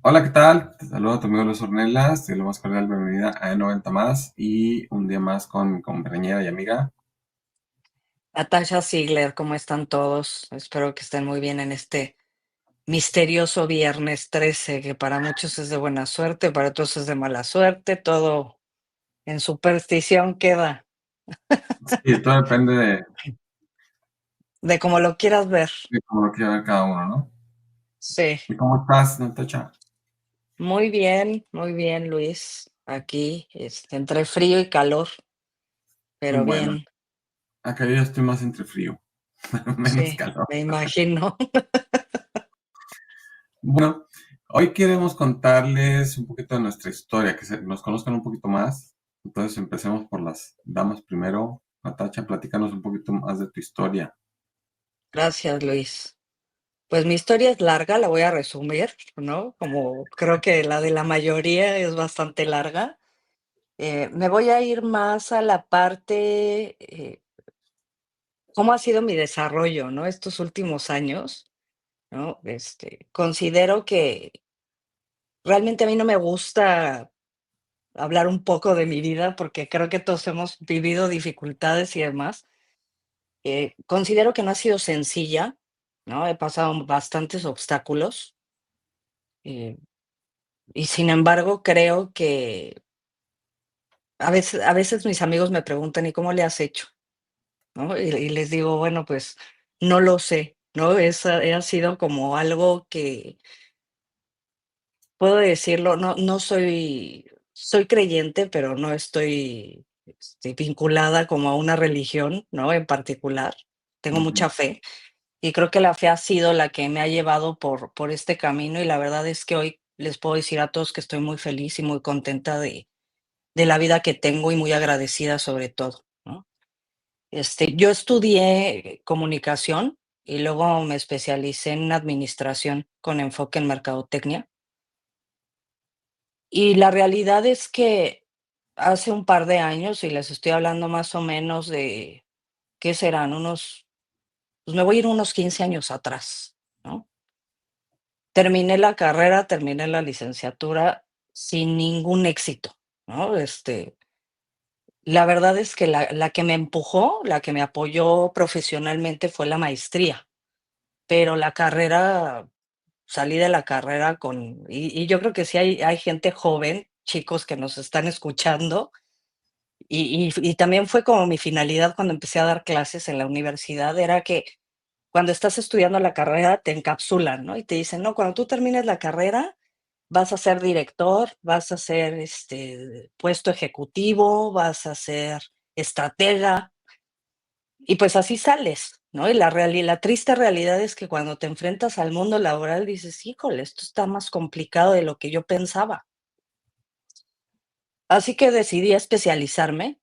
Hola, ¿qué tal? Te saludo a tu amigo Luis Ornelas, te doy la más cordial bienvenida a E90 más y un día más con mi compañera y amiga. Natasha Ziegler, ¿cómo están todos? Espero que estén muy bien en este misterioso viernes 13, que para muchos es de buena suerte, para otros es de mala suerte, todo en superstición queda, Sí, todo depende de cómo lo quieras ver. de cómo lo quiera ver cada uno, ¿no? Sí, ¿Y cómo estás, Natacha? muy bien, Luis. Aquí, entre frío y calor, pero Bueno, bien, acá yo estoy más entre frío, menos sí, calor. me imagino. Bueno, hoy queremos contarles un poquito de nuestra historia, nos conozcan un poquito más. Entonces empecemos por las damas primero. Natacha, platícanos un poquito más de tu historia. Gracias, Luis. Pues mi historia es larga, la voy a resumir, ¿no? Como creo que la de la mayoría es bastante larga. Me voy a ir más a la parte, cómo ha sido mi desarrollo, ¿no? Estos últimos años, ¿no? Considero que realmente a mí no me gusta hablar un poco de mi vida porque creo que todos hemos vivido dificultades y demás. Considero que no ha sido sencilla, ¿no? He pasado bastantes obstáculos, eh, y sin embargo creo que a veces mis amigos me preguntan: "¿Y cómo le has hecho?", ¿no? Y les digo, bueno, pues no lo sé, ¿no? Ha sido como algo que puedo decirlo, no soy creyente, pero no estoy, vinculada como a una religión, ¿no? En particular. Tengo Ujú. mucha fe y creo que la fe ha sido la que me ha llevado por este camino y la verdad es que hoy les puedo decir a todos que estoy muy feliz y muy contenta de la vida que tengo y muy agradecida sobre todo, ¿no? Yo estudié comunicación y luego me especialicé en administración con enfoque en mercadotecnia. Y la realidad es que hace un par de años, y les estoy hablando más o menos de, ¿qué serán? Pues me voy a ir unos 15 años atrás, ¿no? Terminé la carrera, terminé la licenciatura sin ningún éxito, ¿no? La verdad es que la que me empujó, la que me apoyó profesionalmente fue la maestría. Pero la carrera, salí de la carrera y yo creo que sí hay gente joven, chicos que nos están escuchando, y también fue como mi finalidad cuando empecé a dar clases en la universidad, era que cuando estás estudiando la carrera te encapsulan, ¿no? Y te dicen: "No, cuando tú termines la carrera vas a ser director, vas a ser, puesto ejecutivo, vas a ser estratega". Y pues así sales, ¿no? Y la triste realidad es que cuando te enfrentas al mundo laboral dices: "Híjole, esto está más complicado de lo que yo pensaba". Así que decidí especializarme.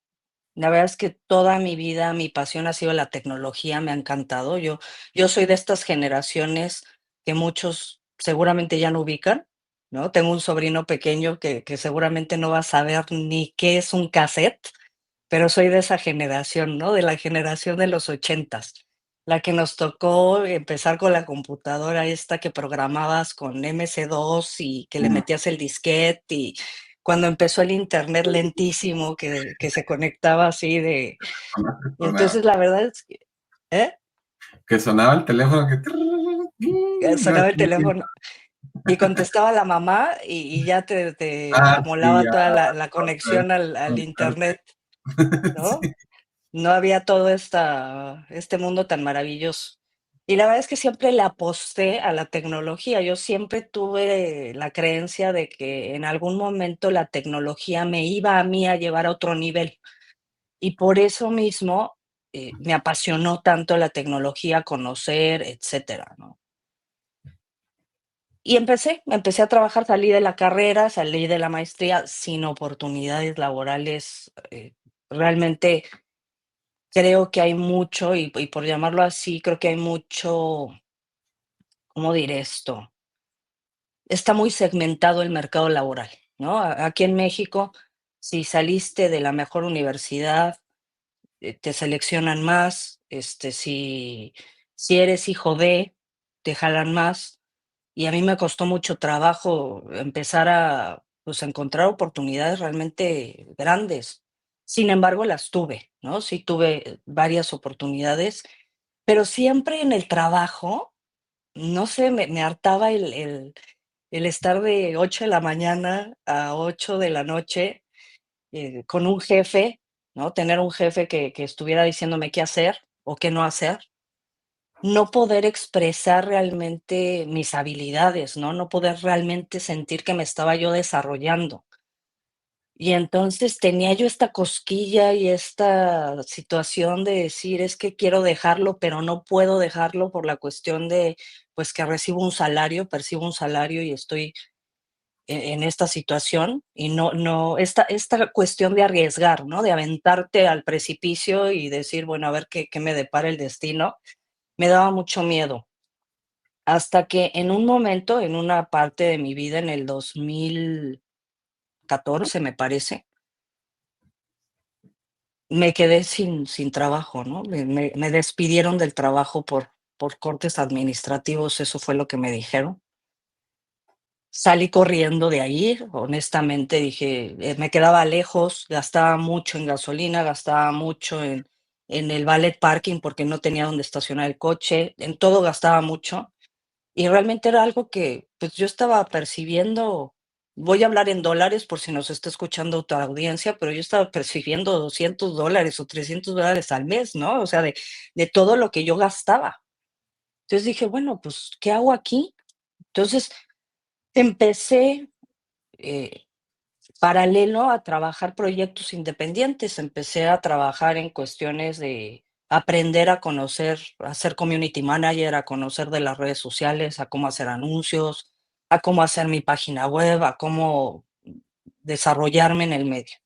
La verdad es que toda mi vida mi pasión ha sido la tecnología, me ha encantado. Yo soy de estas generaciones que muchos seguramente ya no ubican, ¿no? Tengo un sobrino pequeño que seguramente no va a saber ni qué es un cassette. Pero soy de esa generación, ¿no? De la generación de los 80, la que nos tocó empezar con la computadora esta que programabas con MS2 y que le Mm, metías el disquete, y cuando empezó el Internet lentísimo que se conectaba así de y sonaba. entonces la verdad es que ¿eh? Que sonaba el teléfono que... Sonaba el teléfono y contestaba la mamá y ya te Ah, sí, amolaba ya. toda la Otra vez conexión al conectarte. Internet, ¿no? Sí. No había todo este mundo tan maravilloso. Y la verdad es que siempre le aposté a la tecnología. Yo siempre tuve la creencia de que en algún momento la tecnología me iba a mí a llevar a otro nivel. Y por eso mismo, me apasionó tanto la tecnología, conocer, etcétera, ¿no? Y empecé a trabajar, salí de la carrera, salí de la maestría sin oportunidades laborales, realmente creo que hay mucho, y por llamarlo así, creo que hay mucho, ¿cómo diré esto? Está muy segmentado el mercado laboral, ¿no? Aquí en México, si saliste de la mejor universidad, te seleccionan más, si eres hijo de, te jalan más. y a mí me costó mucho trabajo empezar a, pues, a encontrar oportunidades realmente grandes. Sin embargo, las tuve, ¿no? Sí tuve varias oportunidades, pero siempre en el trabajo, no sé, me hartaba el estar de 8 de la mañana a 8 de la noche, con un jefe, ¿no? Tener un jefe que estuviera diciéndome qué hacer o qué no hacer. No poder expresar realmente mis habilidades, ¿no? No poder realmente sentir que me estaba yo desarrollando. Y entonces tenía yo esta cosquilla y esta situación de decir: "Es que quiero dejarlo, pero no puedo dejarlo por la cuestión de, pues, que recibo un salario, percibo un salario y estoy en esta situación", y no esta cuestión de arriesgar, ¿no? De aventarte al precipicio y decir: "Bueno, a ver qué me depara el destino", me daba mucho miedo. Hasta que en un momento, en una parte de mi vida, en el 2014, me parece, me quedé sin trabajo, ¿no? Me despidieron del trabajo por cortes administrativos, eso fue lo que me dijeron. Salí corriendo de ahí, honestamente dije, me quedaba lejos, gastaba mucho en gasolina, gastaba mucho en el valet parking porque no tenía dónde estacionar el coche, en todo gastaba mucho. Y realmente era algo que, pues, yo estaba percibiendo, voy a hablar en dólares por si nos está escuchando tu audiencia, pero yo estaba percibiendo $200 o $300 al mes, ¿no? O sea, de todo lo que yo gastaba. Entonces dije: "Bueno, pues, ¿qué hago aquí?". Entonces empecé, eh, paralelo a trabajar proyectos independientes, empecé a trabajar en cuestiones de aprender a conocer, a ser community manager, a conocer de las redes sociales, a cómo hacer anuncios, a cómo hacer mi página web, a cómo desarrollarme en el medio.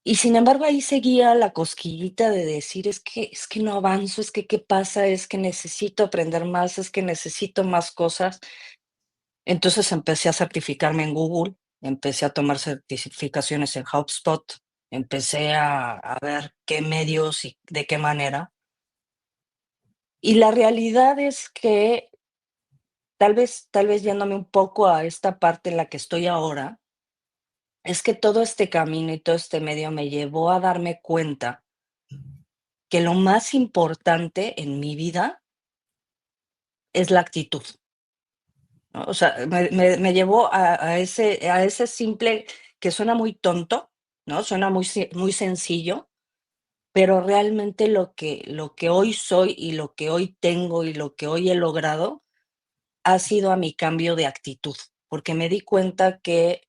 Y sin embargo, ahí seguía la cosquillita de decir: "Es que no avanzo, es que, ¿qué pasa? Es que necesito aprender más, es que necesito más cosas". Entonces empecé a certificarme en Google, empecé a tomar certificaciones en HubSpot, empecé a ver qué medios y de qué manera. Y la realidad es que tal vez yéndome un poco a esta parte en la que estoy ahora, es que todo este camino y todo este medio me llevó a darme cuenta que lo más importante en mi vida es la actitud, ¿no? O sea, me llevó a ese simple, que suena muy tonto, ¿no? Suena muy sencillo, pero realmente lo que hoy soy y lo que hoy tengo y lo que hoy he logrado ha sido a mi cambio de actitud, porque me di cuenta que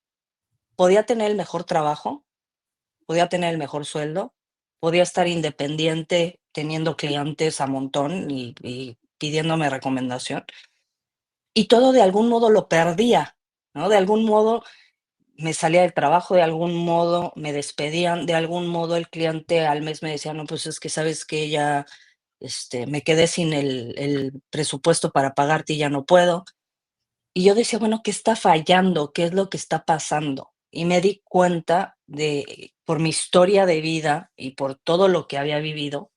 podía tener el mejor trabajo, podía tener el mejor sueldo, podía estar independiente teniendo clientes a montón y pidiéndome recomendación, y todo de algún modo lo perdía, ¿no? De algún modo me salía del trabajo, de algún modo me despedían, de algún modo el cliente al mes me decía: "No, pues es que sabes que ya, me quedé sin el presupuesto para pagarte y ya no puedo". Y yo decía: "Bueno, ¿qué está fallando? ¿Qué es lo que está pasando?". Y me di cuenta de, por mi historia de vida y por todo lo que había vivido,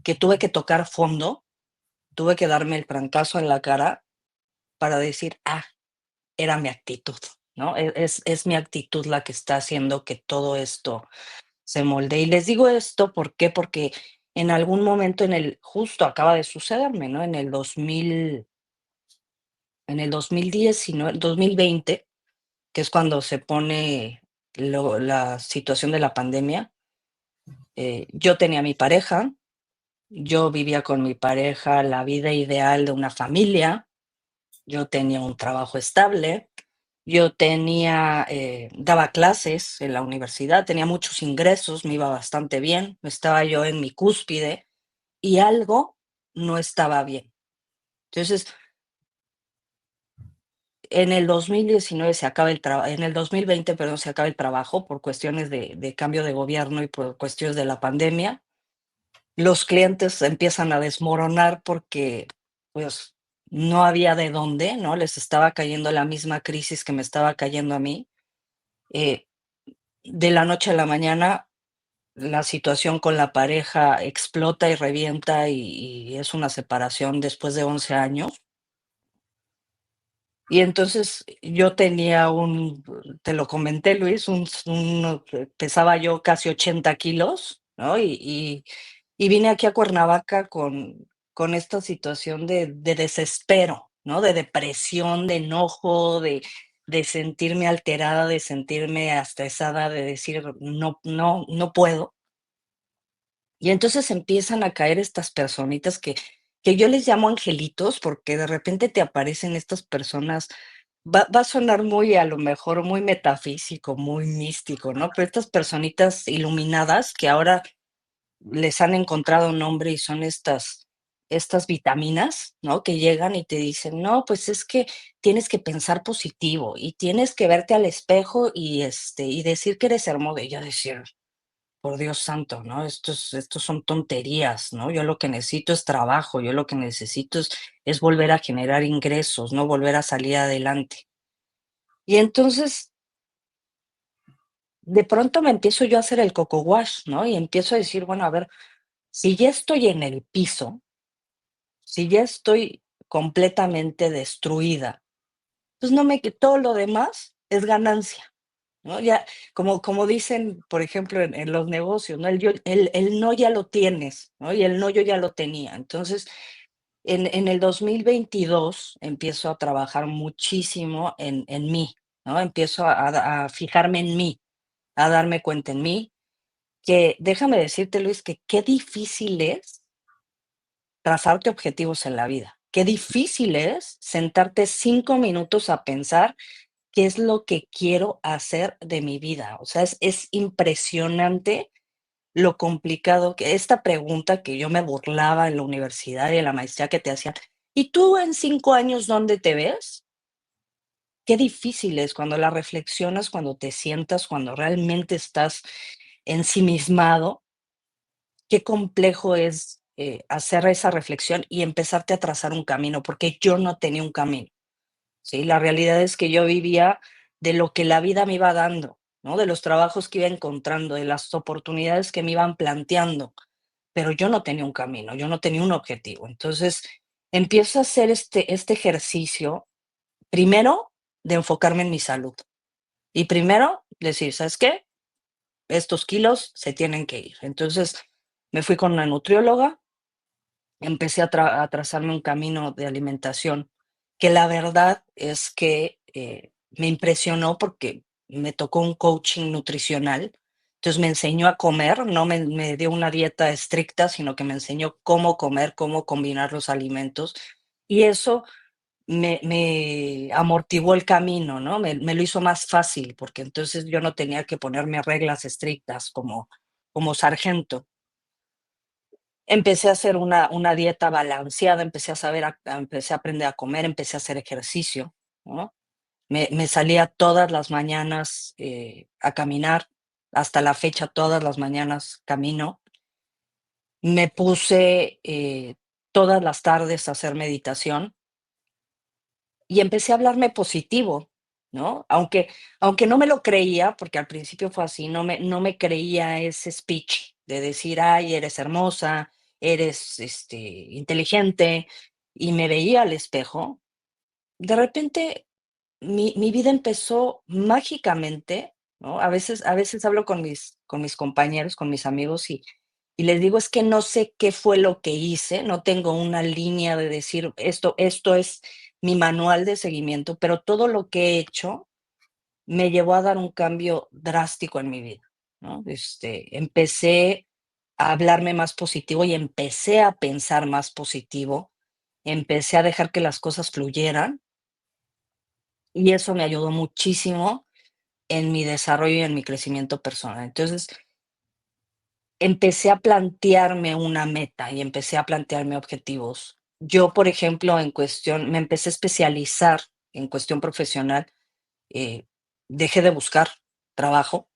que tuve que tocar fondo, tuve que darme el trancazo en la cara para decir: "Ah, era mi actitud", ¿no? Es mi actitud la que está haciendo que todo esto se moldee. Y les digo esto, ¿por qué? Porque en algún momento justo acaba de sucederme, ¿no? En el 2020, que es cuando se pone la situación de la pandemia, yo tenía mi pareja, yo vivía con mi pareja la vida ideal de una familia, yo tenía un trabajo estable, yo daba clases en la universidad, tenía muchos ingresos, me iba bastante bien, estaba yo en mi cúspide y algo no estaba bien. Entonces, en el 2020, perdón, se acaba el trabajo por cuestiones de cambio de gobierno y por cuestiones de la pandemia. Los clientes empiezan a desmoronar porque, pues, no había de dónde, ¿no? Les estaba cayendo la misma crisis que me estaba cayendo a mí. Eh, de la noche a la mañana, la situación con la pareja explota y revienta y es una separación después de 11 años. Y entonces yo tenía te lo comenté, Luis, pesaba yo casi 80 kilos, ¿no? Y vine aquí a Cuernavaca con esta situación de desespero, ¿no? De depresión, de enojo, de sentirme alterada, de sentirme estresada, de decir, no, no, no puedo. Y entonces empiezan a caer estas personitas que yo les llamo angelitos, porque de repente te aparecen estas personas. Va a sonar muy, a lo mejor, muy metafísico, muy místico, ¿no? Pero estas personitas iluminadas que ahora les han encontrado un nombre y son estas vitaminas, ¿no? Que llegan y te dicen: "No, pues es que tienes que pensar positivo y tienes que verte al espejo y decir que eres hermosa". Y yo decía: "Por Dios santo, ¿no? Estos son tonterías, ¿no? Yo lo que necesito es trabajo, yo lo que necesito es volver a generar ingresos, ¿no? Volver a salir adelante". Y entonces, de pronto me empiezo yo a hacer el coco wash, ¿no? Y empiezo a decir, bueno, a ver, si ya estoy en el piso, si ya estoy completamente destruida, pues no me que todo lo demás es ganancia, ¿no? Ya, como dicen, por ejemplo, en los negocios, ¿no? El no ya lo tienes, ¿no? Y el no yo ya lo tenía. Entonces, en el 2022 empiezo a trabajar muchísimo en mí, ¿no? Empiezo a fijarme en mí, a darme cuenta en mí, que déjame decirte, Luis, que qué difícil es trazarte objetivos en la vida. Qué difícil es sentarte 5 minutos a pensar qué es lo que quiero hacer de mi vida. O sea, es impresionante lo complicado que esta pregunta que yo me burlaba en la universidad y en la maestría que te hacían: "¿Y tú en 5 años dónde te ves?". Qué difícil es cuando la reflexionas, cuando te sientas, cuando realmente estás ensimismado. Qué complejo es, hacer esa reflexión y empezarte a trazar un camino, porque yo no tenía un camino, ¿sí? La realidad es que yo vivía de lo que la vida me iba dando, ¿no? De los trabajos que iba encontrando, de las oportunidades que me iban planteando, pero yo no tenía un camino, yo no tenía un objetivo. Entonces, empiezo a hacer este ejercicio, primero, de enfocarme en mi salud, y primero decir: "¿Sabes qué? Estos kilos se tienen que ir". Entonces, me fui con una nutrióloga. Empecé a trazarme un camino de alimentación que la verdad es que, me impresionó porque me tocó un coaching nutricional. Entonces, me enseñó a comer, no me dio una dieta estricta, sino que me enseñó cómo comer, cómo combinar los alimentos, y eso me amortiguó el camino, ¿no? Me lo hizo más fácil, porque entonces yo no tenía que ponerme reglas estrictas como sargento. Empecé a hacer una dieta balanceada, empecé a aprender a comer, empecé a hacer ejercicio, ¿no? Me salía todas las mañanas, a caminar, hasta la fecha todas las mañanas camino. Me puse, todas las tardes a hacer meditación y empecé a hablarme positivo, ¿no? Aunque no me lo creía, porque al principio fue así, no me creía ese speech de decir: "Ay, eres hermosa, eres, inteligente", y me veía al espejo. De repente, mi vida empezó mágicamente, ¿no? A veces hablo con mis compañeros, con mis amigos, y les digo: "Es que no sé qué fue lo que hice, no tengo una línea de decir esto es mi manual de seguimiento, pero todo lo que he hecho me llevó a dar un cambio drástico en mi vida", ¿no? Empecé a hablarme más positivo y empecé a pensar más positivo, empecé a dejar que las cosas fluyeran, y eso me ayudó muchísimo en mi desarrollo y en mi crecimiento personal. Entonces, empecé a plantearme una meta y empecé a plantearme objetivos. Yo, por ejemplo, me empecé a especializar en cuestión profesional. eh, Dejé de buscar trabajo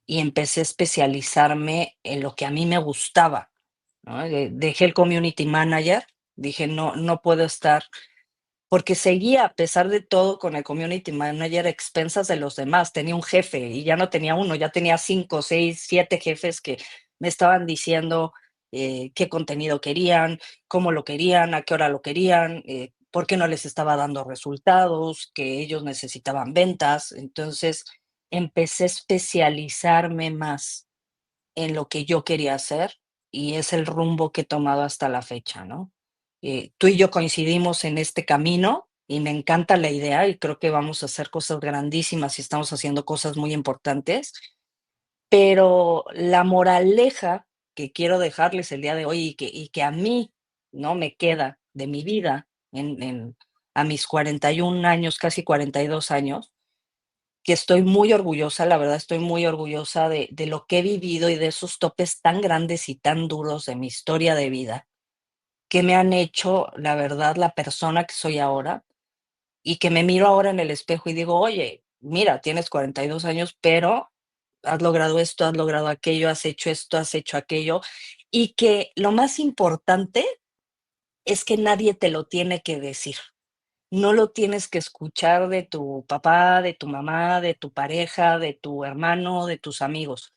y empecé a especializarme en lo que a mí me gustaba, ¿no? Dejé el community manager, dije: "No, no puedo estar", porque seguía, a pesar de todo, con el community manager a expensas de los demás. Tenía un jefe y ya no tenía uno, ya tenía 5, 6, 7 jefes que me estaban diciendo, qué contenido querían, cómo lo querían, a qué hora lo querían. porque no les estaba dando resultados, que ellos necesitaban ventas. Entonces empecé a especializarme más en lo que yo quería hacer y es el rumbo que he tomado hasta la fecha, ¿no? Tú y yo coincidimos en este camino y me encanta la idea y creo que vamos a hacer cosas grandísimas y estamos haciendo cosas muy importantes, pero la moraleja que quiero dejarles el día de hoy y que a mí, ¿no? Me queda de mi vida a mis 41 años, casi 42 años, que estoy muy orgullosa, la verdad estoy muy orgullosa de lo que he vivido y de esos topes tan grandes y tan duros de mi historia de vida, que me han hecho, la verdad, la persona que soy ahora, y que me miro ahora en el espejo y digo: "Oye, mira, tienes 42 años, pero has logrado esto, has logrado aquello, has hecho esto, has hecho aquello", y que lo más importante es que nadie te lo tiene que decir. No lo tienes que escuchar de tu papá, de tu mamá, de tu pareja, de tu hermano, de tus amigos.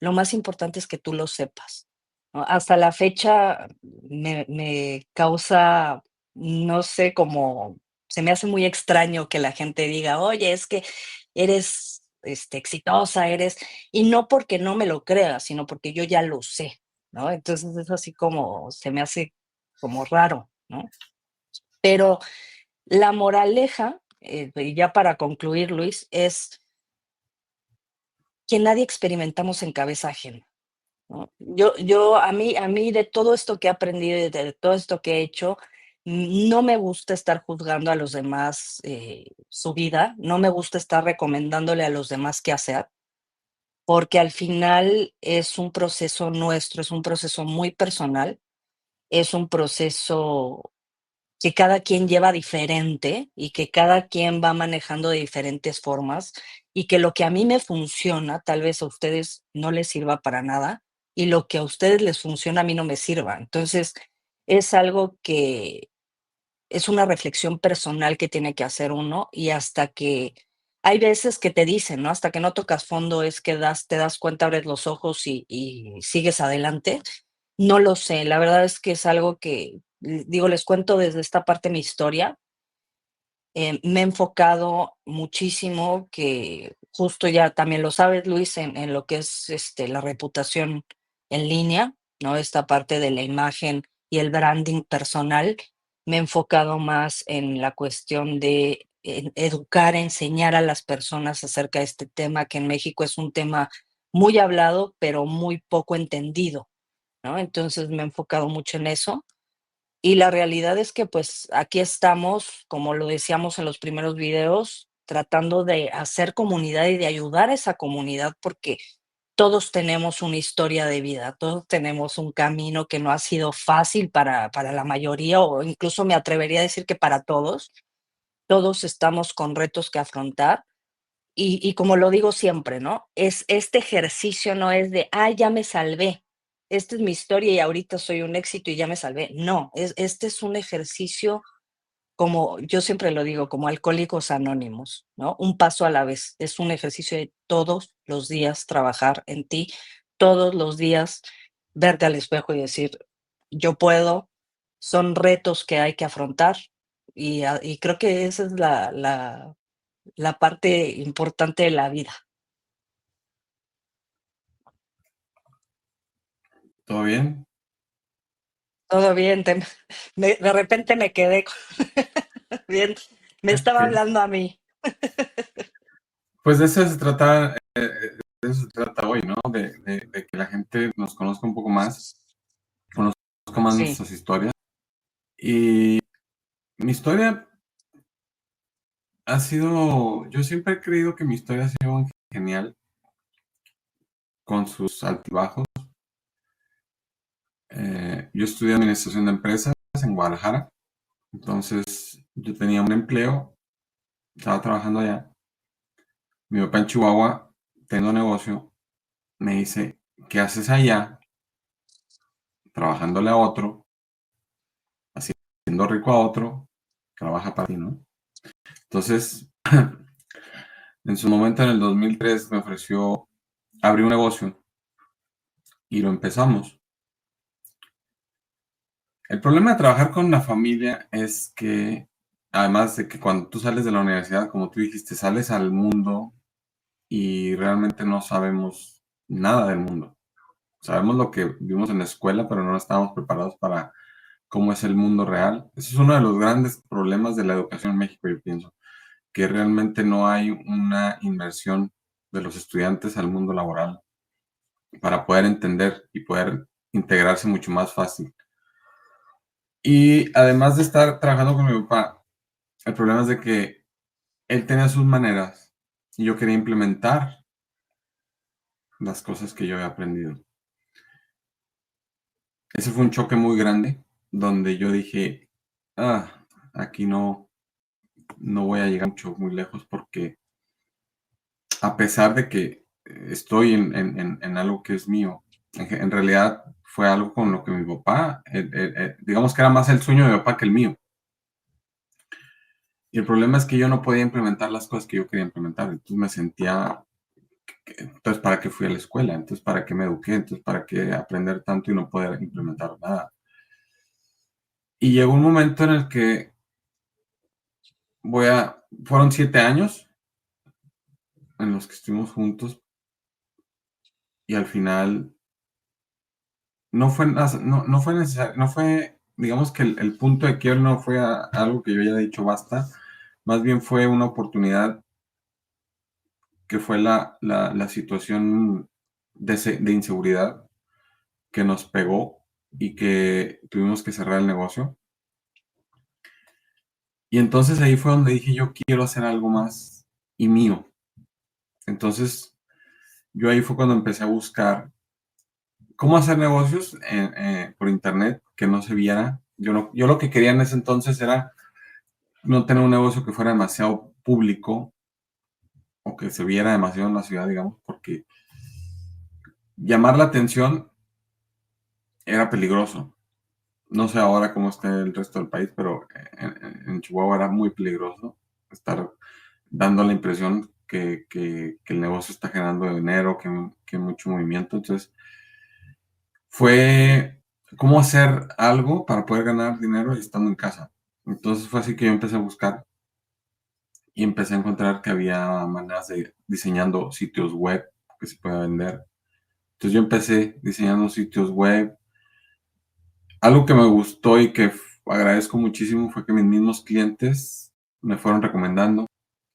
Lo más importante es que tú lo sepas, ¿no? Hasta la fecha me causa, no sé, como se me hace muy extraño que la gente diga: "Oye, es que eres, exitosa, eres", y no porque no me lo crea, sino porque yo ya lo sé, ¿no? Entonces, es así como se me hace como raro, ¿no? Pero la moraleja, y ya para concluir, Luis, es que nadie experimentamos en cabeza ajena, ¿no? A mí de todo esto que he aprendido y de todo esto que he hecho, no me gusta estar juzgando a los demás, su vida, no me gusta estar recomendándole a los demás qué hacer, porque al final es un proceso nuestro, es un proceso muy personal, es un proceso que cada quien lleva diferente y que cada quien va manejando de diferentes formas y que lo que a mí me funciona, tal vez a ustedes no les sirva para nada y lo que a ustedes les funciona a mí no me sirva. Entonces, es algo que es una reflexión personal que tiene que hacer uno y hasta que hay veces que te dicen, ¿no? Hasta que no tocas fondo es que te das cuenta, abres los ojos y sigues adelante. No lo sé, la verdad es que es algo que, digo, les cuento desde esta parte mi historia. Me he enfocado muchísimo, que justo ya también lo sabes, Luis, en lo que es, la reputación en línea, ¿no? Esta parte de la imagen y el branding personal. Me he enfocado más en la cuestión de educar, enseñar a las personas acerca de este tema, que en México es un tema muy hablado, pero muy poco entendido, ¿no? Entonces me he enfocado mucho en eso. Y la realidad es que, pues, aquí estamos, como lo decíamos en los primeros videos, tratando de hacer comunidad y de ayudar a esa comunidad, porque todos tenemos una historia de vida, todos tenemos un camino que no ha sido fácil para la mayoría, o incluso me atrevería a decir que para todos. Todos estamos con retos que afrontar, y como lo digo siempre, ¿no? Este ejercicio no es de: "Ay, ya me salvé. Esta es mi historia y ahorita soy un éxito y ya me salvé". No, este es un ejercicio, como yo siempre lo digo, como Alcohólicos Anónimos, ¿no? Un paso a la vez. Es un ejercicio de todos los días trabajar en ti, todos los días verte al espejo y decir: "Yo puedo". Son retos que hay que afrontar, y creo que esa es la parte importante de la vida. ¿Todo bien? Todo bien, de repente me quedé bien, me estaba Ok. hablando a mí. Pues de eso se trata hoy, ¿no? De que la gente nos conozca un poco más, conozca más Sí, nuestras historias. Y mi historia ha sido, yo siempre he creído que mi historia ha sido genial con sus altibajos. Yo estudié administración de empresas en Guadalajara, entonces yo tenía un empleo, estaba trabajando allá. Mi papá en Chihuahua, teniendo negocio, me dice: "¿Qué haces allá trabajándole a otro, haciendo rico a otro? Trabaja para ti, ¿no?". Entonces, en su momento, en el 2003, me ofreció abrir un negocio y lo empezamos. El problema de trabajar con la familia es que Además de que cuando tú sales de la universidad, como tú dijiste, sales al mundo y realmente no sabemos nada del mundo. Sabemos lo que vimos en la escuela, pero no estamos preparados para cómo es el mundo real. Ese es uno de los grandes problemas de la educación en México, yo pienso, que realmente no hay una inmersión de los estudiantes al mundo laboral para poder entender y poder integrarse mucho más fácil. Y además de estar trabajando con mi papá, el problema es de que él tenía sus maneras y yo quería implementar las cosas que yo había aprendido. Ese fue un choque muy grande donde yo dije, aquí no voy a llegar mucho, muy lejos porque a pesar de que estoy en algo que es mío, en realidad fue algo con lo que mi papá, digamos que era más el sueño de mi papá que el mío. Y el problema es que yo no podía implementar las cosas que yo quería implementar. Entonces me sentía, entonces, ¿para qué fui a la escuela? Entonces, ¿para qué me eduqué? Entonces, ¿para qué aprender tanto y no poder implementar nada? Y llegó un momento en el que fueron 7 años en los que estuvimos juntos y al final no fue necesario, no fue, digamos que el punto de quiebre no fue algo que yo haya dicho basta, más bien fue una oportunidad que fue la situación de inseguridad que nos pegó y que tuvimos que cerrar el negocio. Y entonces ahí fue donde dije, yo quiero hacer algo más y mío. Entonces yo ahí fue cuando empecé a buscar cómo hacer negocios por internet que no se viera. Yo lo que quería en ese entonces era no tener un negocio que fuera demasiado público o que se viera demasiado en la ciudad, digamos, porque llamar la atención era peligroso. No sé ahora cómo está el resto del país, pero en Chihuahua era muy peligroso estar dando la impresión que el negocio está generando dinero, que mucho movimiento. Entonces, fue cómo hacer algo para poder ganar dinero estando en casa. Entonces fue así que yo empecé a buscar y empecé a encontrar que había maneras de diseñando sitios web que se pueda vender. Entonces yo empecé diseñando sitios web. Algo que me gustó y que agradezco muchísimo fue que mis mismos clientes me fueron recomendando.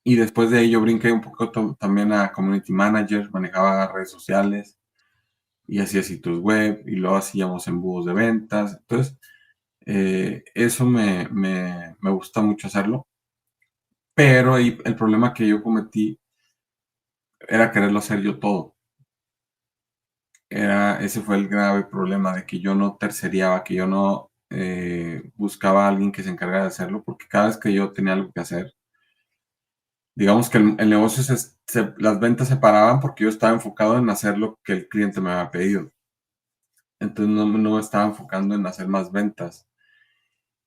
Y después de ello brinqué un poco también a Community Manager, manejaba redes sociales y hacía sitios web y luego hacíamos embudos de ventas. Entonces, eso me gusta mucho hacerlo. Pero ahí el problema que yo cometí era quererlo hacer yo todo. Ese fue el grave problema de que yo no terceriaba, que yo no buscaba a alguien que se encargara de hacerlo, porque cada vez que yo tenía algo que hacer, digamos que el negocio, las ventas se paraban porque yo estaba enfocado en hacer lo que el cliente me había pedido. Entonces no me estaba enfocando en hacer más ventas.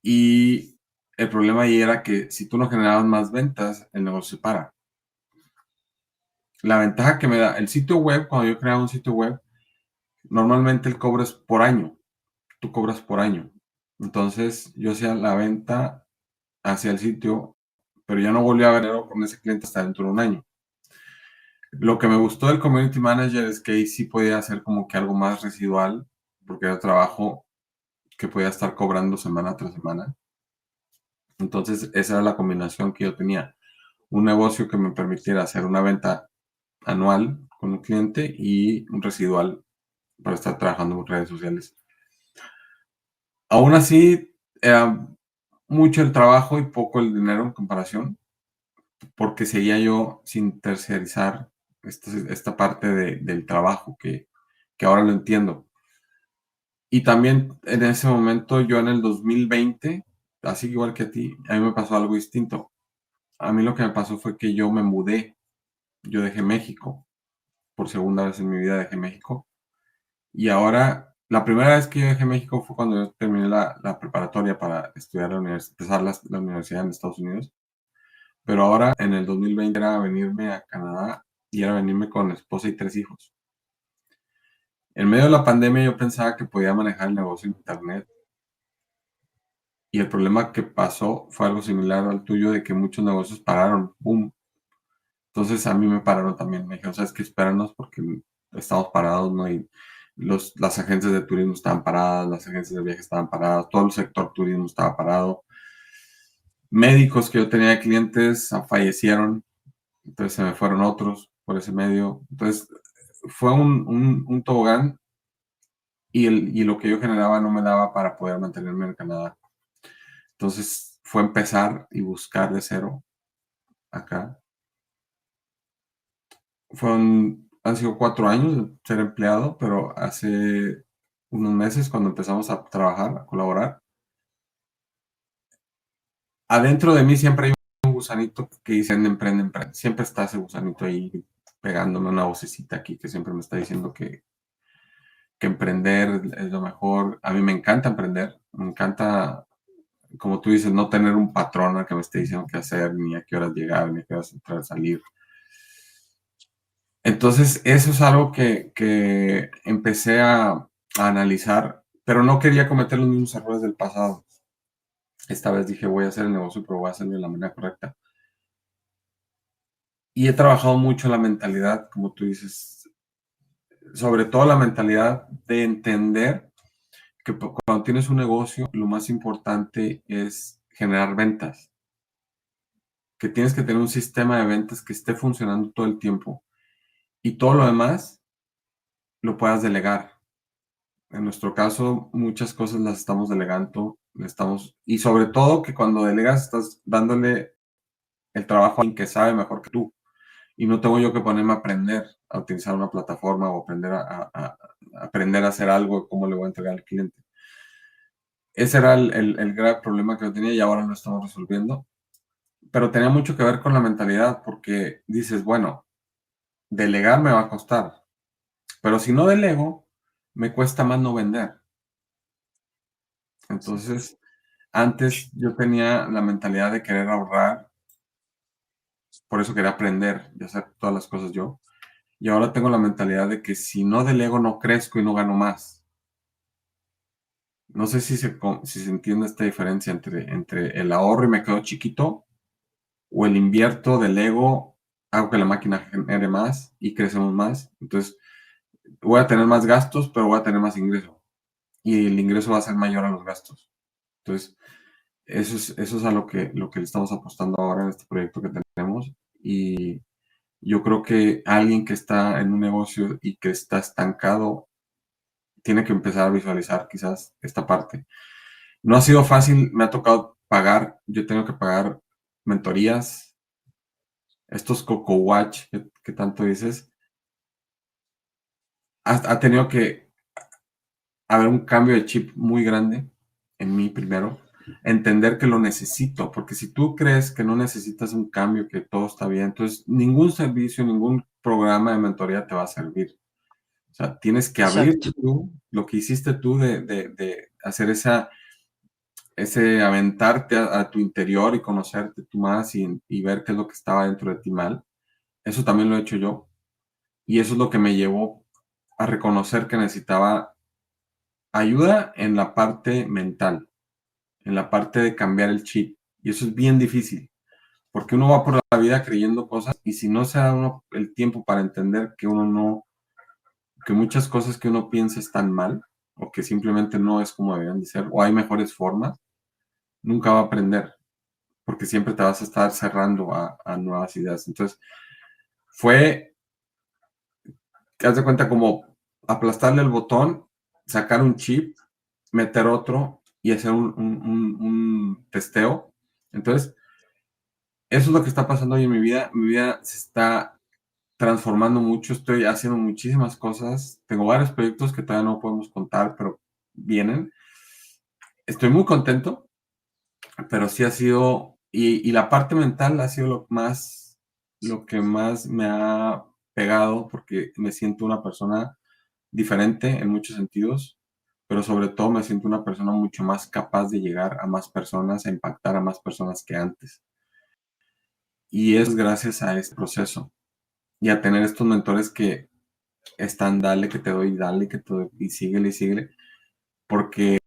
Y el problema ahí era que si tú no generabas más ventas, el negocio se para. La ventaja que me da el sitio web, cuando yo creaba un sitio web, normalmente el cobro es por año. Tú cobras por año. Entonces yo hacía la venta hacia el sitio, pero ya no volví a ver dinero con ese cliente hasta dentro de un año. Lo que me gustó del Community Manager es que ahí sí podía hacer como que algo más residual, porque era trabajo que podía estar cobrando semana tras semana. Entonces esa era la combinación que yo tenía. Un negocio que me permitiera hacer una venta anual con un cliente y un residual para estar trabajando en redes sociales. Aún así, era mucho el trabajo y poco el dinero en comparación, porque seguía yo sin tercerizar esta parte del trabajo que ahora lo entiendo. Y también en ese momento, yo en el 2020, así igual que a ti, a mí me pasó algo distinto. A mí lo que me pasó fue que yo me mudé, yo dejé México, por segunda vez en mi vida dejé México. Y ahora, la primera vez que yo dejé México fue cuando yo terminé la preparatoria para estudiar empezar la universidad en Estados Unidos. Pero ahora, en el 2020, era venirme a Canadá y era venirme con esposa y 3 hijos. En medio de la pandemia yo pensaba que podía manejar el negocio en internet Y el problema que pasó fue algo similar al tuyo, de que muchos negocios pararon, ¡boom! Entonces a mí me pararon también, me dijeron, ¿sabes qué? Espéranos porque estamos parados, ¿no? Y las agencias de turismo estaban paradas, las agencias de viajes estaban paradas, todo el sector turismo estaba parado. Médicos que yo tenía de clientes fallecieron, entonces se me fueron otros por ese medio. Entonces fue un tobogán y lo que yo generaba no me daba para poder mantenerme en Canadá. Entonces fue empezar y buscar de cero acá. Han sido 4 años de ser empleado, pero hace unos meses cuando empezamos a trabajar, a colaborar, adentro de mí siempre hay un gusanito que dice emprende, emprende. Siempre está ese gusanito ahí pegándome una vocecita aquí que siempre me está diciendo que emprender es lo mejor. A mí me encanta emprender, me encanta, como tú dices, no tener un patrón al que me esté diciendo qué hacer, ni a qué horas llegar, ni a qué horas entrar, salir. Entonces, eso es algo que empecé a analizar, pero no quería cometer los mismos errores del pasado. Esta vez dije, voy a hacer el negocio, pero voy a hacerlo de la manera correcta. Y he trabajado mucho en la mentalidad, como tú dices, sobre todo la mentalidad de entender que cuando tienes un negocio, lo más importante es generar ventas, que tienes que tener un sistema de ventas que esté funcionando todo el tiempo y todo lo demás lo puedas delegar. En nuestro caso, muchas cosas las estamos delegando, y sobre todo que cuando delegas estás dándole el trabajo a alguien que sabe mejor que tú. Y no tengo yo que ponerme a aprender a utilizar una plataforma o aprender a aprender a hacer algo, cómo le voy a entregar al cliente. Ese era el grave problema que yo tenía y ahora lo estamos resolviendo. Pero tenía mucho que ver con la mentalidad, porque dices, bueno, delegar me va a costar, pero si no delego, me cuesta más no vender. Entonces, antes yo tenía la mentalidad de querer ahorrar, por eso quería aprender y hacer todas las cosas yo. Y ahora tengo la mentalidad de que si no delego, no crezco y no gano más. No sé si se entiende esta diferencia entre el ahorro y me quedo chiquito, o el invierto, delego, hago que la máquina genere más y crecemos más. Entonces, voy a tener más gastos, pero voy a tener más ingreso. Y el ingreso va a ser mayor a los gastos. Entonces, eso es a lo que le estamos apostando ahora en este proyecto que tenemos. Y yo creo que alguien que está en un negocio y que está estancado tiene que empezar a visualizar quizás esta parte. No ha sido fácil, me ha tocado pagar, yo tengo que pagar mentorías, estos Coco Watch que tanto dices, ha tenido que haber un cambio de chip muy grande en mí primero, entender que lo necesito, porque si tú crees que no necesitas un cambio, que todo está bien, entonces ningún servicio, ningún programa de mentoría te va a servir. O sea, tienes que abrir Exacto. tú lo que hiciste tú de hacer ese aventarte a tu interior y conocerte tú más y ver qué es lo que estaba dentro de ti mal. Eso también lo he hecho yo. Y eso es lo que me llevó a reconocer que necesitaba ayuda en la parte mental, en la parte de cambiar el chip. Y eso es bien difícil, porque uno va por la vida creyendo cosas y si no se da uno el tiempo para entender que uno no, que muchas cosas que uno piensa están mal o que simplemente no es como deberían de ser o hay mejores formas, nunca va a aprender, porque siempre te vas a estar cerrando a nuevas ideas. Entonces, fue, haz de cuenta, como aplastarle el botón, sacar un chip, meter otro y hacer un testeo. Entonces, eso es lo que está pasando hoy en mi vida. Mi vida se está transformando mucho, estoy haciendo muchísimas cosas. Tengo varios proyectos que todavía no podemos contar, pero vienen. Estoy muy contento, pero sí ha sido, y la parte mental ha sido lo que más me ha pegado, porque me siento una persona diferente en muchos sentidos, pero sobre todo me siento una persona mucho más capaz de llegar a más personas, a impactar a más personas que antes. Y es gracias a este proceso y a tener estos mentores que están, dale que te doy, dale que te doy, y síguele, porque,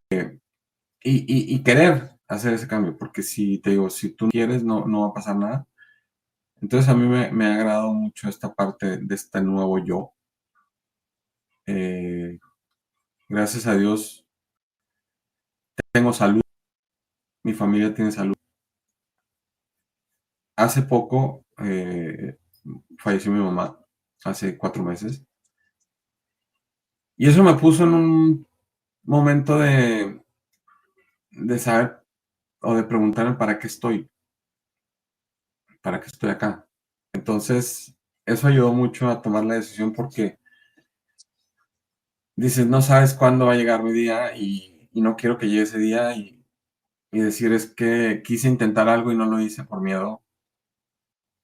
y querer. hacer ese cambio, porque si te digo, si tú no quieres, no va a pasar nada. Entonces a mí me ha agradado mucho esta parte de este nuevo yo. Eh, Gracias a Dios tengo salud, mi familia tiene salud. Hace poco falleció mi mamá, hace 4 meses, y eso me puso en un momento de saber o de preguntarme para qué estoy acá. Entonces, eso ayudó mucho a tomar la decisión porque dices, no sabes cuándo va a llegar mi día y no quiero que llegue ese día y decir es que quise intentar algo y no lo hice por miedo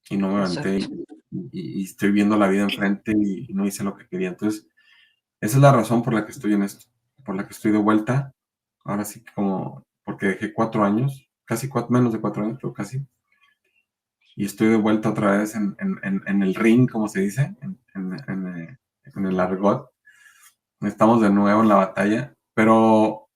y no me aventé Exacto. y estoy viendo la vida enfrente y no hice lo que quería. Entonces, esa es la razón por la que estoy en esto, por la que estoy de vuelta. Ahora sí que como, porque dejé 4 años, casi menos de 4 años, pero casi. Y estoy de vuelta otra vez en el ring, como se dice, en el argot. Estamos de nuevo en la batalla, pero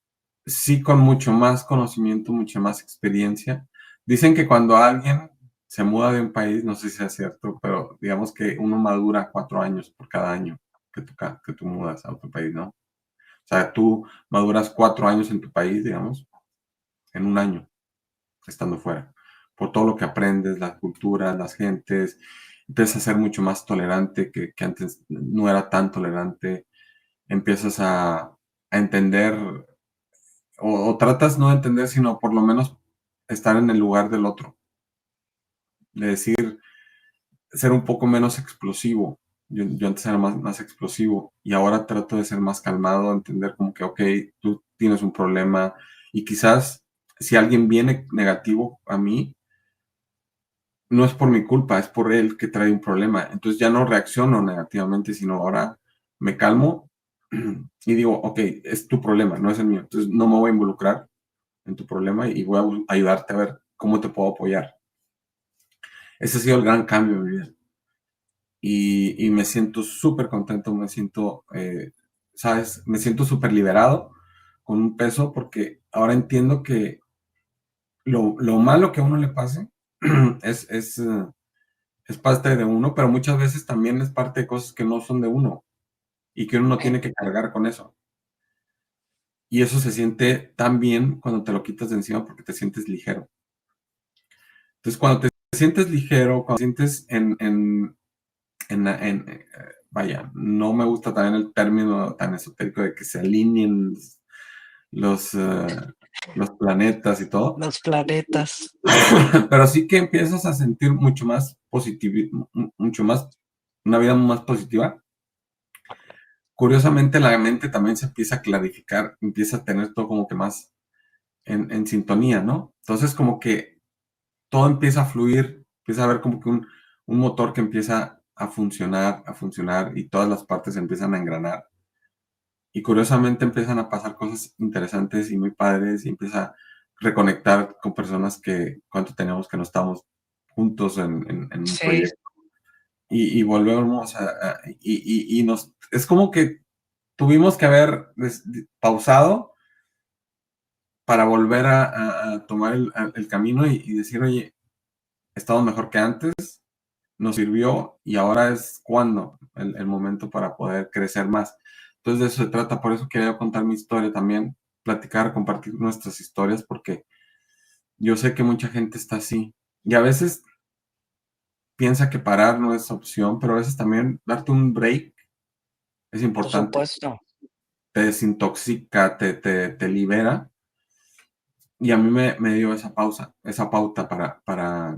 sí con mucho más conocimiento, mucha más experiencia. Dicen que cuando alguien se muda de un país, no sé si es cierto, pero digamos que uno madura 4 años por cada año que tú mudas a otro país, ¿no? O sea, tú maduras 4 años en tu país, digamos, en un año estando fuera, por todo lo que aprendes, las culturas, las gentes, empiezas a ser mucho más tolerante que antes no era tan tolerante, empiezas a entender o tratas no de entender, sino por lo menos estar en el lugar del otro, de decir, ser un poco menos explosivo. Yo antes era más explosivo y ahora trato de ser más calmado, entender como que, ok, tú tienes un problema y quizás si alguien viene negativo a mí, no es por mi culpa, es por él que trae un problema. Entonces ya no reacciono negativamente, sino ahora me calmo y digo, ok, es tu problema, no es el mío. Entonces no me voy a involucrar en tu problema y voy a ayudarte a ver cómo te puedo apoyar. Ese ha sido el gran cambio en mi vida. Y me siento súper contento, me siento, ¿sabes? Me siento súper liberado con un peso porque ahora entiendo que lo malo que a uno le pase es parte de uno, pero muchas veces también es parte de cosas que no son de uno y que uno no tiene que cargar con eso. Y eso se siente tan bien cuando te lo quitas de encima porque te sientes ligero. Entonces, cuando te sientes ligero, cuando te sientes vaya, no me gusta también el término tan esotérico de que se alineen los, eh, los planetas y todo, Los planetas. pero sí que empiezas a sentir mucho más positivo, mucho más, una vida más positiva. Curiosamente, la mente también se empieza a clarificar, empieza a tener todo como que más en sintonía, ¿no? Entonces, como que todo empieza a fluir, empieza a haber como que un motor que empieza a funcionar y todas las partes empiezan a engranar. Y curiosamente empiezan a pasar cosas interesantes y muy padres y empieza a reconectar con personas que cuánto teníamos que no estábamos juntos en un Sí, proyecto. Y volvemos y nos, es como que tuvimos que haber pausado para volver a tomar el camino y decir, oye, estamos mejor que antes, nos sirvió y ahora es cuando el momento para poder crecer más. Entonces de eso se trata, por eso quería contar mi historia también, platicar, compartir nuestras historias, porque yo sé que mucha gente está así y a veces piensa que parar no es opción, pero a veces también darte un break es por importante, supuesto. te desintoxica, te libera y a mí me dio esa pausa, esa pauta para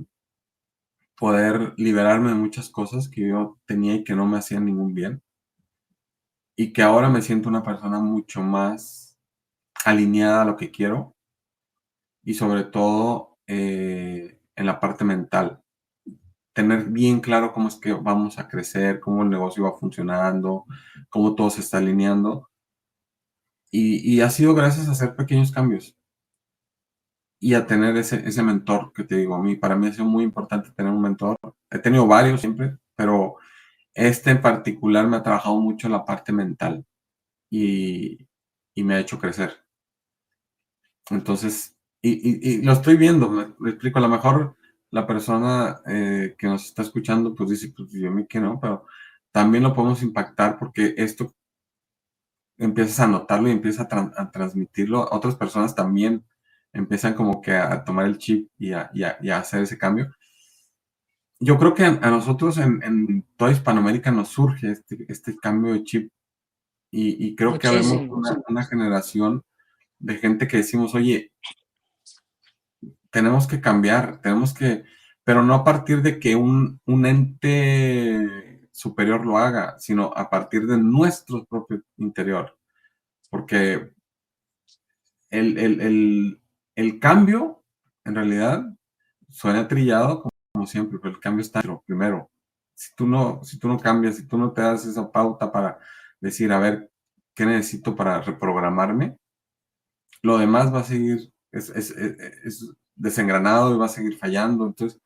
poder liberarme de muchas cosas que yo tenía y que no me hacían ningún bien y que ahora me siento una persona mucho más alineada a lo que quiero y sobre todo en la parte mental. Tener bien claro cómo es que vamos a crecer, cómo el negocio va funcionando, cómo todo se está alineando. Y ha sido gracias a hacer pequeños cambios y a tener ese mentor que te digo, a mí, para mí ha sido muy importante tener un mentor. He tenido varios siempre, pero este en particular me ha trabajado mucho la parte mental y me ha hecho crecer. Entonces, Y lo estoy viendo, me explico, a lo mejor la persona que nos está escuchando pues dice, pues yo me que no, pero también lo podemos impactar porque esto empiezas a notarlo y empiezas a transmitirlo, otras personas también empiezan como que a tomar el chip y a hacer ese cambio. Yo creo que a nosotros en toda Hispanoamérica nos surge este cambio de chip y creo que habemos Muchísimo. una generación de gente que decimos, oye, tenemos que cambiar, tenemos que, pero no a partir de que un ente superior lo haga, sino a partir de nuestro propio interior. Porque el cambio, en realidad, suena trillado como siempre, pero el cambio está dentro, primero. Si tú no cambias, si tú no te das esa pauta para decir, a ver, ¿qué necesito para reprogramarme? Lo demás va a seguir, es desengranado y va a seguir fallando. Entonces,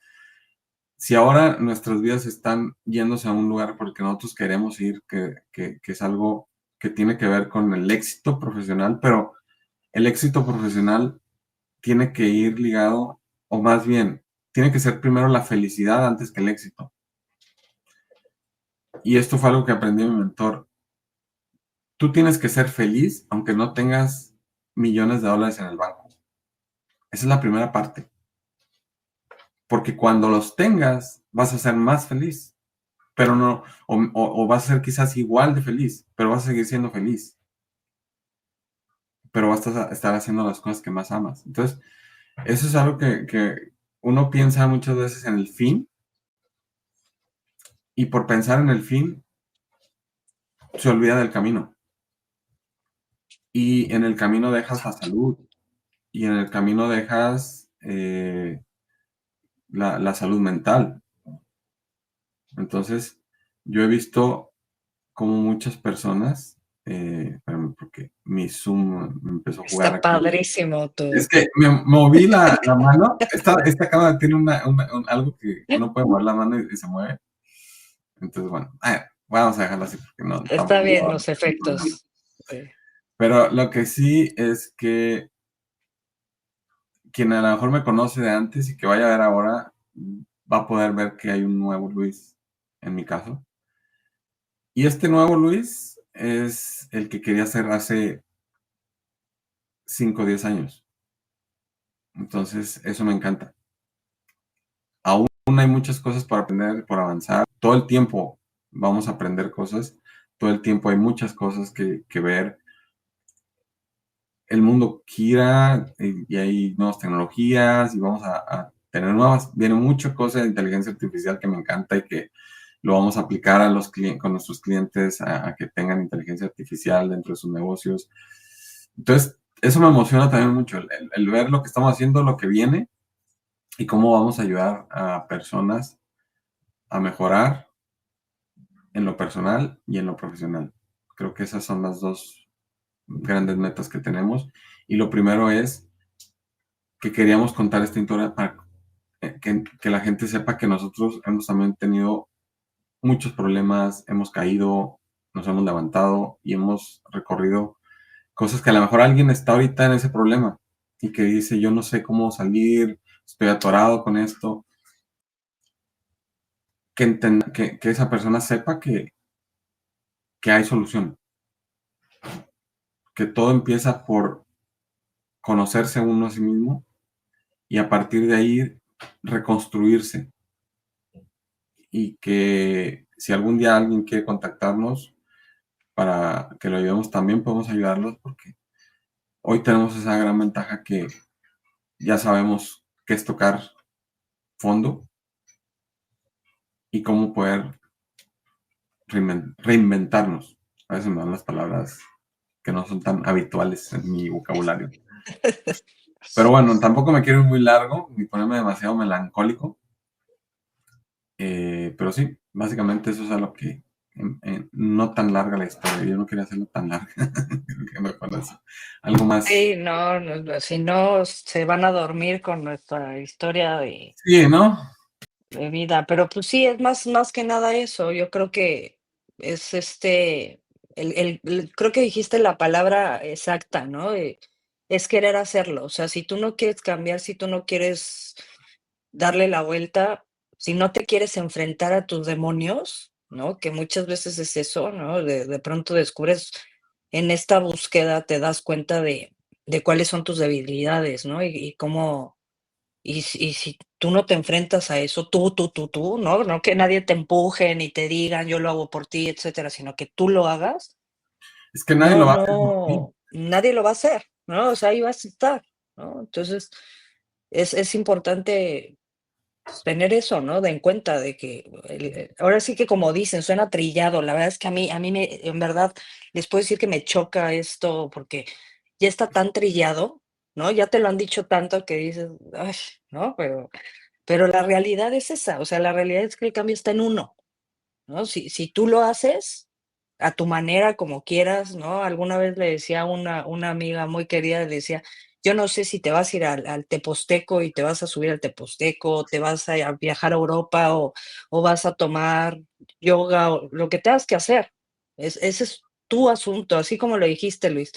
si ahora nuestras vidas están yéndose a un lugar por el que nosotros queremos ir, que es algo que tiene que ver con el éxito profesional, pero el éxito profesional tiene que ir ligado, o más bien, tiene que ser primero la felicidad antes que el éxito. Y esto fue algo que aprendí de mi mentor. Tú tienes que ser feliz aunque no tengas millones de dólares en el banco. Esa es la primera parte. Porque cuando los tengas, vas a ser más feliz. Pero no, o vas a ser quizás igual de feliz, pero vas a seguir siendo feliz. Pero vas a estar haciendo las cosas que más amas. Entonces, eso es algo que uno piensa muchas veces en el fin, y por pensar en el fin, se olvida del camino. Y en el camino dejas la salud, y en el camino dejas la salud mental. Entonces, yo he visto como muchas personas, espérame, porque mi Zoom me empezó a jugar Está aquí. padrísimo Es tu. que me moví la mano. Esta cámara tiene algo que uno puede mover la mano y se mueve. Entonces, bueno, vamos a dejarlo así porque no, Está tampoco bien no los hay problema. efectos. Pero lo que sí es que quien a lo mejor me conoce de antes y que vaya a ver ahora, va a poder ver que hay un nuevo Luis en mi caso. Y este nuevo Luis es el que quería ser hace 5 o 10 años. Entonces, eso me encanta. Aún hay muchas cosas por aprender, por avanzar. Todo el tiempo vamos a aprender cosas. Todo el tiempo hay muchas cosas que ver. El mundo gira y hay nuevas tecnologías y vamos a tener nuevas. Viene mucha cosa de inteligencia artificial que me encanta y que lo vamos a aplicar con nuestros clientes a que tengan inteligencia artificial dentro de sus negocios. Entonces, eso me emociona también mucho, el ver lo que estamos haciendo, lo que viene y cómo vamos a ayudar a personas a mejorar en lo personal y en lo profesional. Creo que esas son las dos grandes metas que tenemos. Y lo primero es que queríamos contar esta historia para que la gente sepa que nosotros hemos también tenido muchos problemas, hemos caído, nos hemos levantado y hemos recorrido cosas que a lo mejor alguien está ahorita en ese problema y que dice, yo no sé cómo salir, estoy atorado con esto, que esa persona sepa que hay solución, que todo empieza por conocerse uno a sí mismo y a partir de ahí reconstruirse, y que si algún día alguien quiere contactarnos para que lo ayudemos, también podemos ayudarlos porque hoy tenemos esa gran ventaja que ya sabemos qué es tocar fondo y cómo poder reinventarnos. A veces me dan las palabras que no son tan habituales en mi vocabulario. Pero bueno, tampoco me quiero ir muy largo ni ponerme demasiado melancólico. Pero sí, básicamente eso es a lo que no tan larga la historia. Yo no quería hacerlo tan larga. Creo que mejor así. Algo más. Sí, no, si no se van a dormir con nuestra historia Sí, ¿no? de vida, pero pues sí, es más que nada eso. Yo creo que es creo que dijiste la palabra exacta, ¿no? es querer hacerlo. O sea, si tú no quieres cambiar, si tú no quieres darle la vuelta, si no te quieres enfrentar a tus demonios, ¿no? Que muchas veces es eso, ¿no? De pronto descubres en esta búsqueda, te das cuenta de cuáles son tus debilidades, ¿no? Y cómo, y si tú no te enfrentas a eso, tú, ¿no? No que nadie te empuje ni te digan, yo lo hago por ti, etcétera, sino que tú lo hagas, Es que nadie no, lo va a hacer por ti. no, nadie lo va a hacer, ¿no? O sea, ahí vas a estar, ¿no? Entonces, es importante tener eso, ¿no? De en cuenta de que ahora sí que como dicen, suena trillado. La verdad es que a mí en verdad, les puedo decir que me choca esto porque ya está tan trillado, ¿no? Ya te lo han dicho tanto que dices, ay, ¿no? Pero la realidad es esa, o sea, la realidad es que el cambio está en uno, ¿no? Si tú lo haces a tu manera, como quieras, ¿no? Alguna vez le decía a una amiga muy querida, le decía: "Yo no sé si te vas a ir al Teposteco y te vas a subir al Teposteco, o te vas a viajar a Europa, o vas a tomar yoga, o lo que tengas que hacer. Ese es tu asunto", así como lo dijiste, Luis.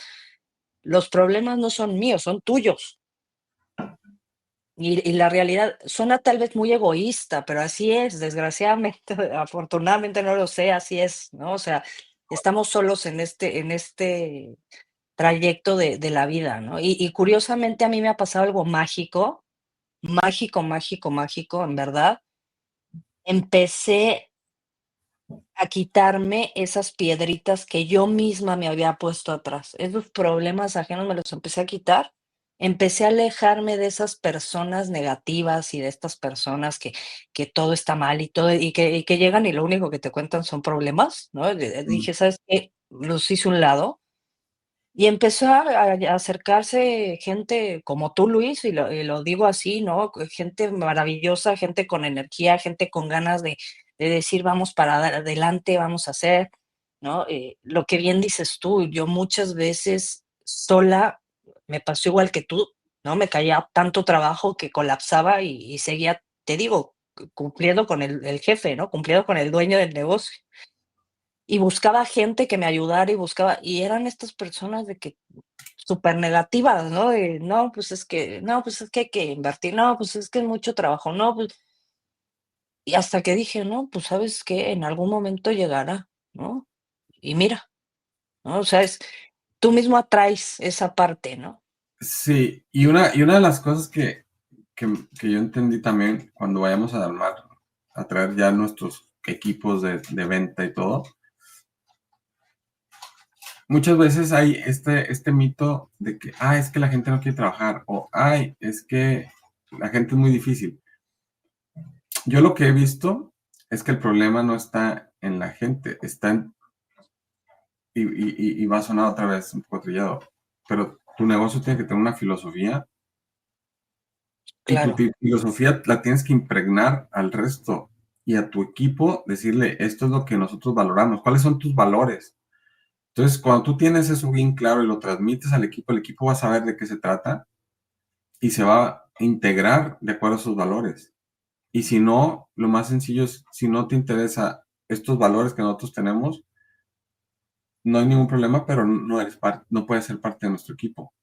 Los problemas no son míos, son tuyos. Y la realidad suena tal vez muy egoísta, pero así es, desgraciadamente, afortunadamente no lo sé, así es, ¿no? O sea, estamos solos en este trayecto de la vida, ¿no? Y curiosamente a mí me ha pasado algo mágico, mágico, mágico, mágico, en verdad. Empecé a quitarme esas piedritas que yo misma me había puesto atrás. Esos problemas ajenos me los empecé a quitar. Empecé a alejarme de esas personas negativas y de estas personas que todo está mal y todo, y que llegan y lo único que te cuentan son problemas, ¿no? Mm. Dije: "¿Sabes qué?". Los hice a un lado y empezó a acercarse gente como tú, Luis, y lo digo así, ¿no? Gente maravillosa, gente con energía, gente con ganas de decir: "Vamos para adelante, vamos a hacer", ¿no? Lo que bien dices tú, yo muchas veces sola me pasó igual que tú, ¿no? Me caía tanto trabajo que colapsaba y seguía, te digo, cumpliendo con el jefe, ¿no? Cumpliendo con el dueño del negocio. Y buscaba gente que me ayudara y eran estas personas de que súper negativas, ¿no? De no, pues es que no, pues es que hay que invertir, no, pues es que es mucho trabajo, no, pues y hasta que dije: "No, pues, ¿sabes qué? En algún momento llegará", ¿no? Y mira, ¿no? O sea, tú mismo atraes esa parte, ¿no? Sí, y una de las cosas que yo entendí también cuando vayamos a armar, a traer ya nuestros equipos de venta y todo, muchas veces hay este mito de que, es que la gente no quiere trabajar, o, es que la gente es muy difícil. Yo lo que he visto es que el problema no está en la gente, está en, y va a sonar otra vez un poco trillado, pero tu negocio tiene que tener una filosofía y tu Claro, filosofía la tienes que impregnar al resto y a tu equipo, decirle, esto es lo que nosotros valoramos, cuáles son tus valores. Entonces, cuando tú tienes eso bien claro y lo transmites al equipo, el equipo va a saber de qué se trata y se va a integrar de acuerdo a sus valores. Y si no, lo más sencillo es, si no te interesa estos valores que nosotros tenemos, no hay ningún problema, pero no eres no puedes ser parte de nuestro equipo,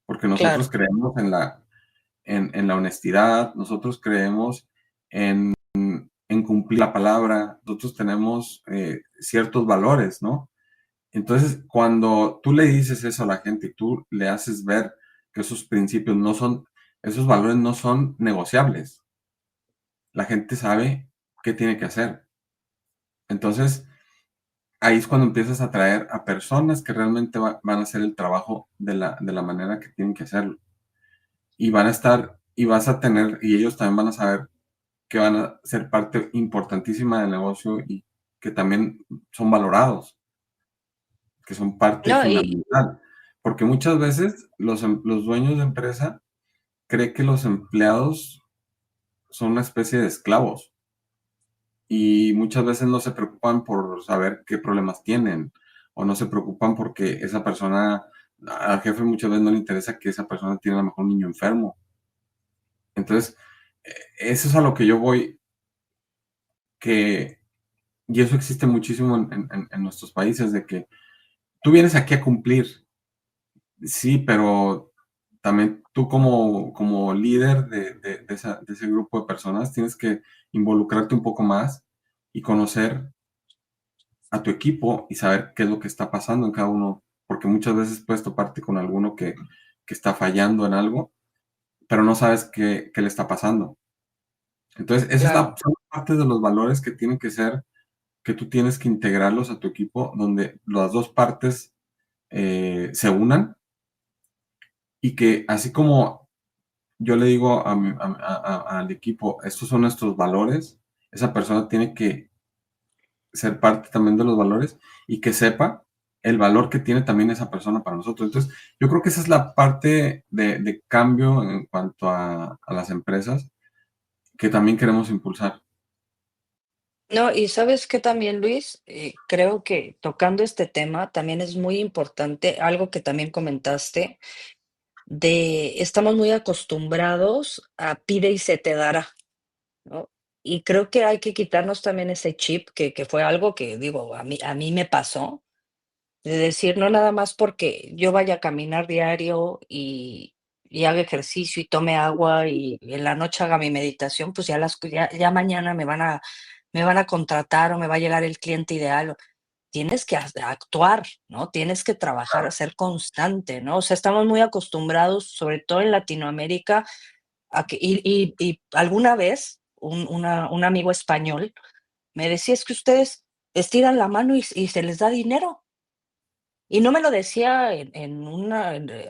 porque nosotros claro. creemos en la honestidad, nosotros creemos en cumplir la palabra, nosotros tenemos ciertos valores, ¿no? Entonces, cuando tú le dices eso a la gente y tú le haces ver que esos principios no son, esos valores no son negociables, la gente sabe qué tiene que hacer. Entonces, ahí es cuando empiezas a atraer a personas que realmente van a hacer el trabajo de la manera que tienen que hacerlo. Y van a estar, y vas a tener, y ellos también van a saber que van a ser parte importantísima del negocio y que también son valorados, que son parte No, y fundamental. Porque muchas veces los dueños de empresa creen que los empleados son una especie de esclavos y muchas veces no se preocupan por saber qué problemas tienen o no se preocupan porque esa persona, al jefe muchas veces no le interesa que esa persona tiene a lo mejor un niño enfermo. Entonces, eso es a lo que yo voy, que, y eso existe muchísimo en nuestros países, de que tú vienes aquí a cumplir, sí, pero también tú como líder de ese grupo de personas tienes que involucrarte un poco más y conocer a tu equipo y saber qué es lo que está pasando en cada uno, porque muchas veces puedes toparte con alguno que está fallando en algo, pero no sabes qué le está pasando. Entonces, esa es Claro. son parte de los valores que tienen que ser, que tú tienes que integrarlos a tu equipo, donde las dos partes se unan y que así como yo le digo al equipo, estos son nuestros valores, esa persona tiene que ser parte también de los valores y que sepa el valor que tiene también esa persona para nosotros. Entonces, yo creo que esa es la parte de cambio en cuanto a las empresas que también queremos impulsar. No, y sabes que también, Luis, creo que tocando este tema también es muy importante, algo que también comentaste, de estamos muy acostumbrados a pide y se te dará, ¿no? Y creo que hay que quitarnos también ese chip que fue algo que, digo, a mí me pasó, de decir, no nada más porque yo vaya a caminar diario y haga ejercicio y tome agua y en la noche haga mi meditación, pues ya mañana me van a contratar o me va a llegar el cliente ideal. Tienes que actuar, ¿no? Tienes que trabajar, ser constante, ¿no? O sea, estamos muy acostumbrados, sobre todo en Latinoamérica, a que, y alguna vez un amigo español me decía, es que ustedes estiran la mano y se les da dinero. Y no me lo decía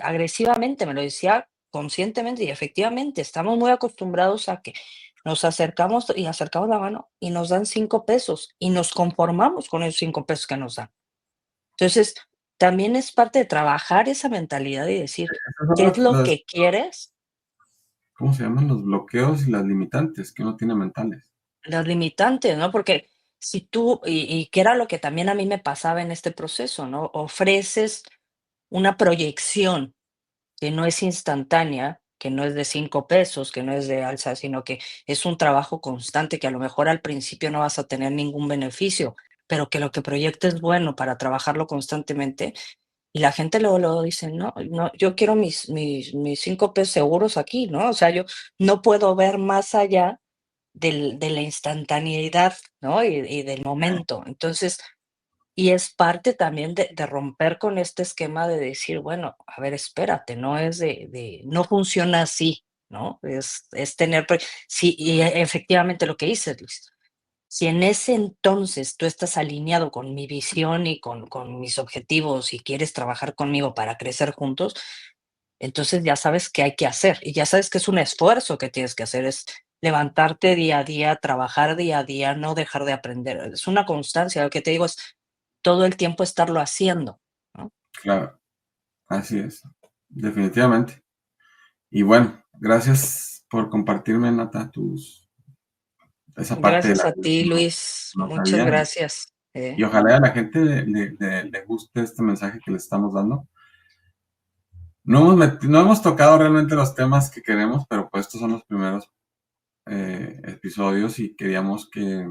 agresivamente, me lo decía conscientemente y efectivamente estamos muy acostumbrados a que nos acercamos la mano y nos dan 5 pesos y nos conformamos con esos 5 pesos que nos dan. Entonces, también es parte de trabajar esa mentalidad y decir, Esas son ¿qué es lo las que quieres? ¿cómo se llaman? Los bloqueos y las limitantes que uno tiene mentales. Las limitantes, ¿no? Porque si tú, y que era lo que también a mí me pasaba en este proceso, ¿no? Ofreces una proyección que no es instantánea, que no es de 5 pesos, que no es de alza, sino que es un trabajo constante que a lo mejor al principio no vas a tener ningún beneficio, pero que lo que proyectes es bueno para trabajarlo constantemente. Y la gente luego dice: "No, no, yo quiero mis 5 pesos seguros aquí", ¿no? O sea, yo no puedo ver más allá de la instantaneidad, ¿no? Y del momento. Entonces, y es parte también de romper con este esquema de decir, bueno, a ver, espérate, no es no funciona así, ¿no? Es tener, sí, y efectivamente lo que dices, Luis, si en ese entonces tú estás alineado con mi visión y con mis objetivos y quieres trabajar conmigo para crecer juntos, entonces ya sabes qué hay que hacer y ya sabes que es un esfuerzo que tienes que hacer, es levantarte día a día, trabajar día a día, no dejar de aprender. Es una constancia, lo que te digo es todo el tiempo estarlo haciendo, ¿no? Claro, así es, definitivamente. Y bueno, gracias por compartirme, Nata, esa parte de la Gracias a vida que ti, Luis, no muchas sabía. gracias, Y ojalá a la gente le guste este mensaje que le estamos dando. No hemos tocado realmente los temas que queremos, pero pues estos son los primeros episodios y queríamos que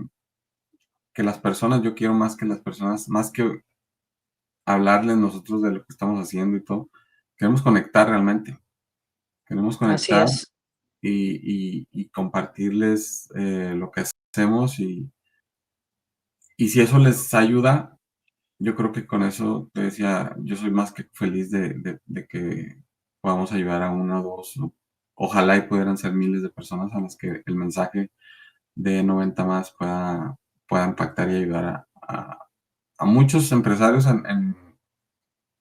las personas, yo quiero más que las personas, más que hablarles nosotros de lo que estamos haciendo y todo, queremos conectar realmente, queremos así conectar es, y compartirles lo que hacemos y si eso les ayuda, yo creo que con eso, te decía, yo soy más que feliz de que podamos ayudar a una o dos, ¿no? Ojalá y pudieran ser miles de personas a las que el mensaje de 90 más pueda impactar y ayudar a muchos empresarios en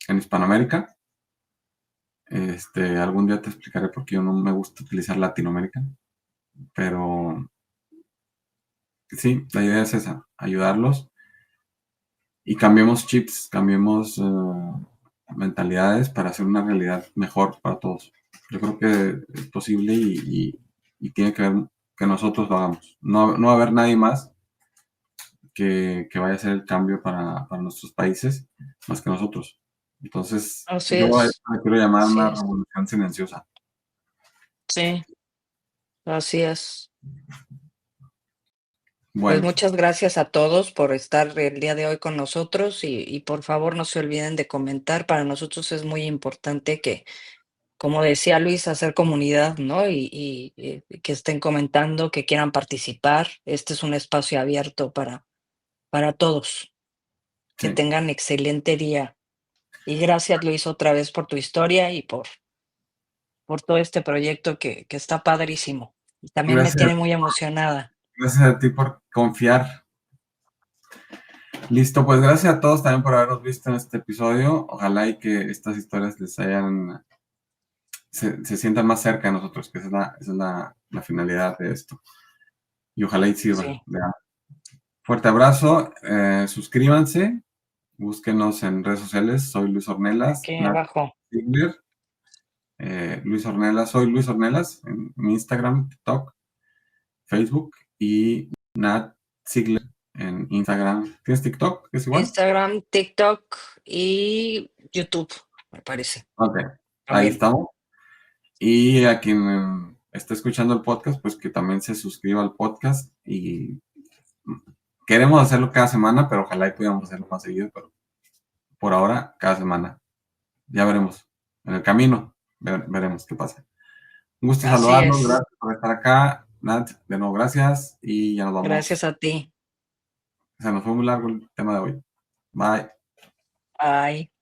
Hispanoamérica. Algún día te explicaré por qué yo no me gusta utilizar Latinoamérica, pero sí, la idea es esa, ayudarlos y cambiemos chips, cambiemos mentalidades para hacer una realidad mejor para todos. Yo creo que es posible y tiene que ver que nosotros lo hagamos. No va a haber nadie más que vaya a hacer el cambio para nuestros países más que nosotros. Entonces, así yo a es, esto le quiero llamar así una es, revolución silenciosa. sí, así es. Pues Bueno, muchas gracias a todos por estar el día de hoy con nosotros y por favor no se olviden de comentar. Para nosotros es muy importante como decía Luis, hacer comunidad, ¿no? Que estén comentando, que quieran participar. Este es un espacio abierto para todos. Que Sí. tengan excelente día. Y gracias, Luis, otra vez por tu historia y por todo este proyecto que está padrísimo. Y también me Gracias, tiene muy emocionada. gracias a ti por confiar. Listo, pues gracias a todos también por habernos visto en este episodio. Ojalá y que estas historias se sientan más cerca de nosotros, que esa es la finalidad de esto. Y ojalá y sirva. Sí, Fuerte abrazo, suscríbanse, búsquenos en redes sociales. Soy Luis Ornelas, aquí Nat abajo. Ziegler, Luis Ornelas, soy Luis Ornelas en Instagram, TikTok, Facebook y Nat Ziegler en Instagram. ¿Tienes TikTok? ¿Es igual? Instagram, TikTok y YouTube, me parece. Ok, ahí También. estamos. Y a quien esté escuchando el podcast, pues que también se suscriba al podcast. Y queremos hacerlo cada semana, pero ojalá y pudiéramos hacerlo más seguido. Pero por ahora, cada semana. Ya veremos. En el camino, veremos qué pasa. Un gusto Así saludarlos. es. Gracias por estar acá. Nat, de nuevo, gracias. Y ya nos Gracias vamos. a ti. Se nos fue muy largo el tema de hoy. Bye. Bye.